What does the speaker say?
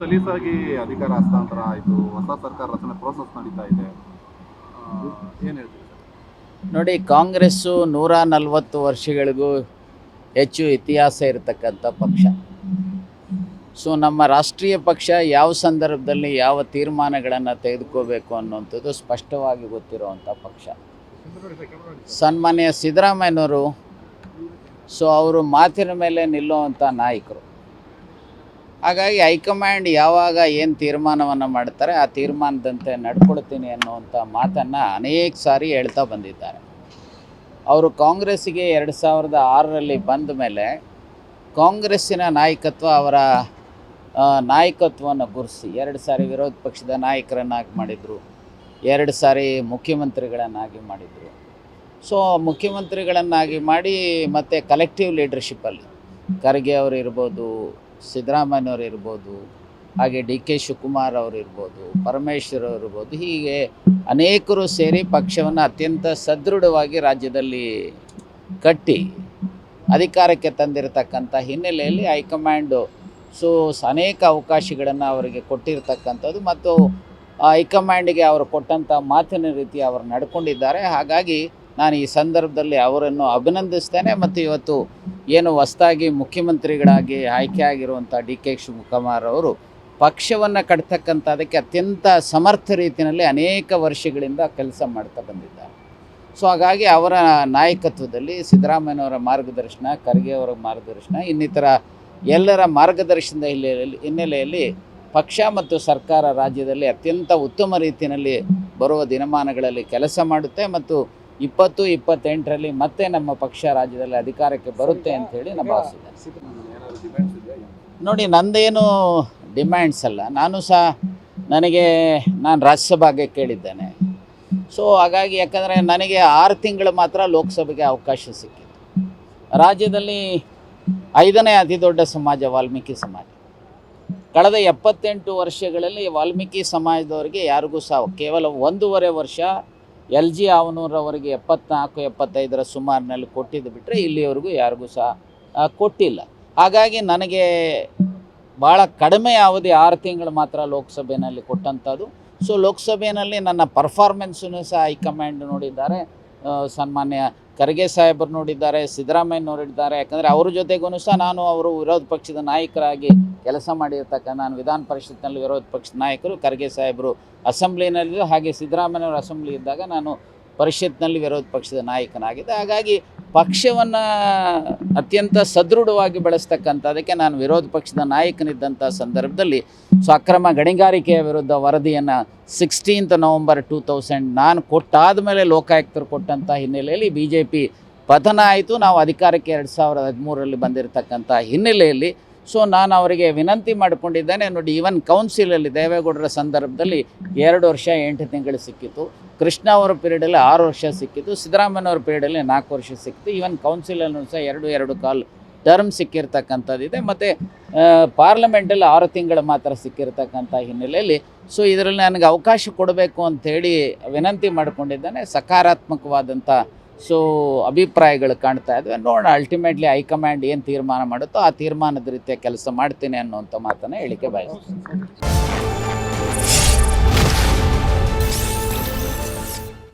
ಸಲೀಸಾಗಿ ಅಧಿಕಾರ ಹಸ್ತಾಂತರ ಆಯಿತು, ಹೊಸ ಸರ್ಕಾರ ರಚನೆ ಪ್ರೋಸೆಸ್ ನಡೀತಾ ಇದೆ. ಏನು ಹೇಳ್ತೀರಿ ಸರ್? ನೋಡಿ, ಕಾಂಗ್ರೆಸ್ಸು 140 ವರ್ಷಗಳಿಗೂ ಹೆಚ್ಚು ಇತಿಹಾಸ ಇರತಕ್ಕಂಥ ಪಕ್ಷ. ಸೊ ನಮ್ಮ ರಾಷ್ಟ್ರೀಯ ಪಕ್ಷ ಯಾವ ಸಂದರ್ಭದಲ್ಲಿ ಯಾವ ತೀರ್ಮಾನಗಳನ್ನು ತೆಗೆದುಕೋಬೇಕು ಅನ್ನುವಂಥದ್ದು ಸ್ಪಷ್ಟವಾಗಿ ಗೊತ್ತಿರುವಂಥ ಪಕ್ಷ. ಸನ್ಮಾನ್ಯ ಸಿದ್ದರಾಮಯ್ಯನವರು ಅವರು ಮಾತಿನ ಮೇಲೆ ನಿಲ್ಲುವಂಥ ನಾಯಕರು. ಹಾಗಾಗಿ ಹೈಕಮಾಂಡ್ ಯಾವಾಗ ಏನು ತೀರ್ಮಾನವನ್ನು ಮಾಡ್ತಾರೆ ಆ ತೀರ್ಮಾನದಂತೆ ನಡ್ಕೊಳ್ತೀನಿ ಅನ್ನುವಂಥ ಮಾತನ್ನು ಅನೇಕ ಸಾರಿ ಹೇಳ್ತಾ ಬಂದಿದ್ದಾರೆ. ಅವರು ಕಾಂಗ್ರೆಸ್ಸಿಗೆ 2006ರಲ್ಲಿ ಬಂದ ಮೇಲೆ ಕಾಂಗ್ರೆಸ್ಸಿನ ನಾಯಕತ್ವ ಅವರ ನಾಯಕತ್ವವನ್ನು ಗುರುಸಿ 2 ಸಾರಿ ವಿರೋಧ ಪಕ್ಷದ ನಾಯಕರನ್ನಾಗಿ ಮಾಡಿದರು, 2 ಸಾರಿ ಮುಖ್ಯಮಂತ್ರಿಗಳನ್ನಾಗಿ ಮಾಡಿದರು. ಸೊ ಮುಖ್ಯಮಂತ್ರಿಗಳನ್ನಾಗಿ ಮಾಡಿ ಮತ್ತು ಕಲೆಕ್ಟಿವ್ ಲೀಡರ್ಶಿಪ್ಪಲ್ಲಿ ಖರ್ಗೆ ಅವರು ಇರ್ಬೋದು, ಸಿದ್ದರಾಮಯ್ಯನವರು ಇರ್ಬೋದು, ಹಾಗೆ ಡಿ ಕೆ ಶಿವಕುಮಾರ್ ಅವರು ಇರ್ಬೋದು, ಪರಮೇಶ್ವರ್ ಅವರು ಇರ್ಬೋದು, ಹೀಗೆ ಅನೇಕರು ಸೇರಿ ಪಕ್ಷವನ್ನು ಅತ್ಯಂತ ಸದೃಢವಾಗಿ ರಾಜ್ಯದಲ್ಲಿ ಕಟ್ಟಿ ಅಧಿಕಾರಕ್ಕೆ ತಂದಿರತಕ್ಕಂಥ ಹಿನ್ನೆಲೆಯಲ್ಲಿ ಹೈಕಮಾಂಡು ಅನೇಕ ಅವಕಾಶಗಳನ್ನು ಅವರಿಗೆ ಕೊಟ್ಟಿರ್ತಕ್ಕಂಥದ್ದು ಮತ್ತು ಹೈಕಮಾಂಡಿಗೆ ಅವರು ಕೊಟ್ಟಂಥ ಮಾತಿನ ರೀತಿ ಅವರು ನಡ್ಕೊಂಡಿದ್ದಾರೆ. ಹಾಗಾಗಿ ನಾನು ಈ ಸಂದರ್ಭದಲ್ಲಿ ಅವರನ್ನು ಅಭಿನಂದಿಸ್ತೇನೆ. ಮತ್ತು ಇವತ್ತು ಏನು ಹೊಸದಾಗಿ ಮುಖ್ಯಮಂತ್ರಿಗಳಾಗಿ ಆಯ್ಕೆಯಾಗಿರುವಂಥ ಡಿ ಕೆ ಶಿವಕುಮಾರ್ ಅವರು ಪಕ್ಷವನ್ನು ಕಟ್ತಕ್ಕಂಥದಕ್ಕೆ ಅತ್ಯಂತ ಸಮರ್ಥ ರೀತಿಯಲ್ಲಿ ಅನೇಕ ವರ್ಷಗಳಿಂದ ಕೆಲಸ ಮಾಡ್ತಾ ಬಂದಿದ್ದಾರೆ. ಸೊ ಹಾಗಾಗಿ ಅವರ ನಾಯಕತ್ವದಲ್ಲಿ ಸಿದ್ದರಾಮಯ್ಯನವರ ಮಾರ್ಗದರ್ಶನ, ಖರ್ಗೆ ಅವರ ಮಾರ್ಗದರ್ಶನ, ಇನ್ನಿತರ ಎಲ್ಲರ ಮಾರ್ಗದರ್ಶನದ ಹಿನ್ನೆಲೆಯಲ್ಲಿ ಪಕ್ಷ ಮತ್ತು ಸರ್ಕಾರ ರಾಜ್ಯದಲ್ಲಿ ಅತ್ಯಂತ ಉತ್ತಮ ರೀತಿಯಲ್ಲಿ ಬರುವ ದಿನಮಾನಗಳಲ್ಲಿ ಕೆಲಸ ಮಾಡುತ್ತೆ ಮತ್ತು 2028ರಲ್ಲಿ ಮತ್ತೆ ನಮ್ಮ ಪಕ್ಷ ರಾಜ್ಯದಲ್ಲಿ ಅಧಿಕಾರಕ್ಕೆ ಬರುತ್ತೆ ಅಂಥೇಳಿ ನಾನು ಭಾವಿಸಿದ್ದೇನೆ. ನೋಡಿ, ನಂದೇನು ಡಿಮ್ಯಾಂಡ್ಸ್ ಅಲ್ಲ, ನಾನು ರಾಜ್ಯಸಭೆಗೆ ಕೇಳಿದ್ದೇನೆ. ಸೊ ಹಾಗಾಗಿ ಯಾಕಂದರೆ ನನಗೆ 6 ತಿಂಗಳು ಮಾತ್ರ ಲೋಕಸಭೆಗೆ ಅವಕಾಶ ಸಿಕ್ಕಿತ್ತು. ರಾಜ್ಯದಲ್ಲಿ 5ನೇ ಅತಿ ದೊಡ್ಡ ಸಮಾಜ ವಾಲ್ಮೀಕಿ ಸಮಾಜ. ಕಳೆದ 78 ವರ್ಷಗಳಲ್ಲಿ ವಾಲ್ಮೀಕಿ ಸಮಾಜದವರಿಗೆ ಯಾರಿಗೂ ಕೇವಲ 1.5 ವರ್ಷ LG ಆವನೂರವರಿಗೆ 74-75 ಸುಮಾರಿನಲ್ಲಿ ಕೊಟ್ಟಿದ್ದು ಬಿಟ್ಟರೆ ಇಲ್ಲಿವರೆಗೂ ಯಾರಿಗೂ ಕೊಟ್ಟಿಲ್ಲ. ಹಾಗಾಗಿ ನನಗೆ ಭಾಳ ಕಡಿಮೆ ಅವಧಿ 6 ತಿಂಗಳು ಮಾತ್ರ ಲೋಕಸಭೆಯಲ್ಲಿ ಕೊಟ್ಟಂಥದ್ದು. ಸೊ ಲೋಕಸಭೆಯಲ್ಲಿ ನನ್ನ ಪರ್ಫಾರ್ಮೆನ್ಸನ್ನು ಹೈಕಮಾಂಡ್ ನೋಡಿದ್ದಾರೆ, ಸನ್ಮಾನ್ಯ ಖರ್ಗೆ ಸಾಹೇಬರು ನೋಡಿದ್ದಾರೆ, ಸಿದ್ದರಾಮಯ್ಯನವರು ಇದ್ದಾರೆ. ಯಾಕಂದರೆ ಅವ್ರ ಜೊತೆಗೂ ನಾನು ಅವರು ವಿರೋಧ ಪಕ್ಷದ ನಾಯಕರಾಗಿ ಕೆಲಸ ನಾನು ವಿಧಾನ ಪರಿಷತ್ನಲ್ಲಿ ವಿರೋಧ ಪಕ್ಷದ ನಾಯಕರು, ಖರ್ಗೆ ಸಾಹೇಬರು ಅಸೆಂಬ್ಲಿನಲ್ಲಿ, ಹಾಗೆ ಸಿದ್ದರಾಮಯ್ಯನವರು ಅಸೆಂಬ್ಲಿ ಇದ್ದಾಗ ನಾನು ಪರಿಷತ್ನಲ್ಲಿ ವಿರೋಧ ಪಕ್ಷದ ನಾಯಕನಾಗಿದ್ದೆ. ಹಾಗಾಗಿ ಪಕ್ಷವನ್ನು ಅತ್ಯಂತ ಸದೃಢವಾಗಿ ಬೆಳೆಸ್ತಕ್ಕಂಥದ್ದಕ್ಕೆ ನಾನು ವಿರೋಧ ಪಕ್ಷದ ನಾಯಕನಿದ್ದಂಥ ಸಂದರ್ಭದಲ್ಲಿ ಅಕ್ರಮ ಗಣಿಗಾರಿಕೆಯ ವಿರುದ್ಧ ವರದಿಯನ್ನು 16 ನವಂಬರ್ 2000 ನಾನು ಕೊಟ್ಟಾದ ಮೇಲೆ ಲೋಕಾಯುಕ್ತರು ಕೊಟ್ಟಂಥ ಹಿನ್ನೆಲೆಯಲ್ಲಿ BJP ಪತನ ಆಯಿತು. ನಾವು ಅಧಿಕಾರಕ್ಕೆ 2013ರಲ್ಲಿ ಬಂದಿರತಕ್ಕಂಥ ಹಿನ್ನೆಲೆಯಲ್ಲಿ ನಾನು ಅವರಿಗೆ ವಿನಂತಿ ಮಾಡಿಕೊಂಡಿದ್ದೇನೆ. ನೋಡಿ, ಈವನ್ ಕೌನ್ಸಿಲಲ್ಲಿ ದೇವೇಗೌಡರ ಸಂದರ್ಭದಲ್ಲಿ 2 ವರ್ಷ 8 ತಿಂಗಳು ಸಿಕ್ಕಿತ್ತು, ಕೃಷ್ಣ ಅವರ ಪೀರಿಯಡಲ್ಲಿ 6 ವರ್ಷ ಸಿಕ್ಕಿತ್ತು, ಸಿದ್ದರಾಮಯ್ಯನವ್ರ ಪೀರಿಯಡಲ್ಲಿ 4 ವರ್ಷ ಸಿಕ್ಕಿತ್ತು. ಈವನ್ ಕೌನ್ಸಿಲಲ್ಲೂ ಸಹ 2 ಕಾಲ್ ಟರ್ಮ್ ಸಿಕ್ಕಿರ್ತಕ್ಕಂಥದ್ದಿದೆ. ಮತ್ತು ಪಾರ್ಲಿಮೆಂಟಲ್ಲಿ 6 ತಿಂಗಳು ಮಾತ್ರ ಸಿಕ್ಕಿರ್ತಕ್ಕಂಥ ಹಿನ್ನೆಲೆಯಲ್ಲಿ ಇದರಲ್ಲಿ ನನಗೆ ಅವಕಾಶ ಕೊಡಬೇಕು ಅಂಥೇಳಿ ವಿನಂತಿ ಮಾಡಿಕೊಂಡಿದ್ದೇನೆ. ಸಕಾರಾತ್ಮಕವಾದಂಥ ಅಭಿಪ್ರಾಯಗಳು ಕಾಣ್ತಾ ಇದ್ವಿ. ನೋಡೋಣ, ಅಲ್ಟಿಮೇಟ್ಲಿ ಹೈಕಮಾಂಡ್ ಏನು ತೀರ್ಮಾನ ಮಾಡುತ್ತೋ ಆ ತೀರ್ಮಾನದ ರೀತಿಯ ಕೆಲಸ ಮಾಡ್ತೀನಿ ಅನ್ನುವಂಥ ಮಾತನ್ನು ಹೇಳಿಕೆ ಬಯಸ್ತೀನಿ.